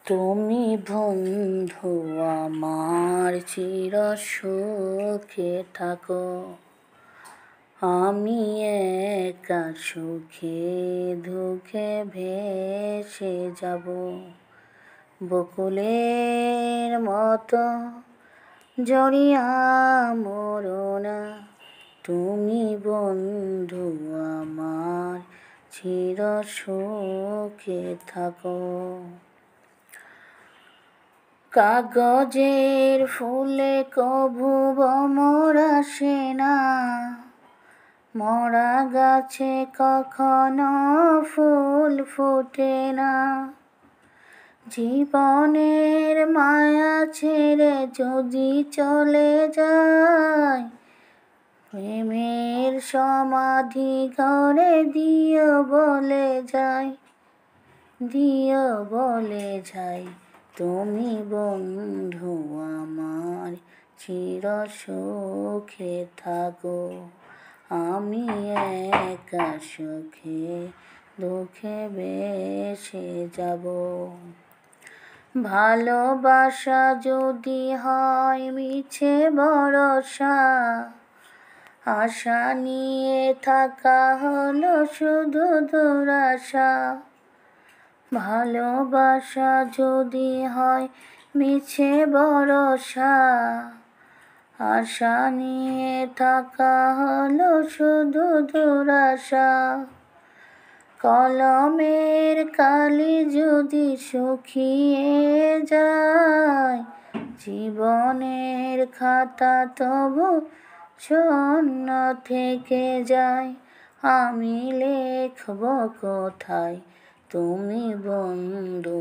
তুমি বন্ধু আমার চির সুখে থাকো, আমি একা সুখে দুঃখে ভেসে যাব। বকুলের মতো জড়িয়া মরো না, তুমি বন্ধু আমার চির সুখে থাকো। কাগজের ফুলে কভু ভ্রমর আসে না, মরা গাছে কখনো ফুল ফোটে না। জীবনের মায়া ছেড়ে যদি চলে যায়, প্রেমের সমাধি ঘরে দিও বলে যায়, দিও বলে যায়। তুমি বন্ধু আমার চির সুখে থাকো, আমি একা সুখে দুঃখে ভেসে যাব। ভালোবাসা যদি হয় মিছে ভরসা, আশা নিয়ে থাকা হলো শুধু দুরাশা। ভালোবাসা যদি হয় মিছে ভরসা, আশা নিয়ে থাকা হলো শুধু দুরাশা। কলমের কালি যদি শুকিয়ে যায়, জীবনের খাতা তবু শূন্য থেকে যায়। আমি লিখব কোথায়, তুমি বন্ধু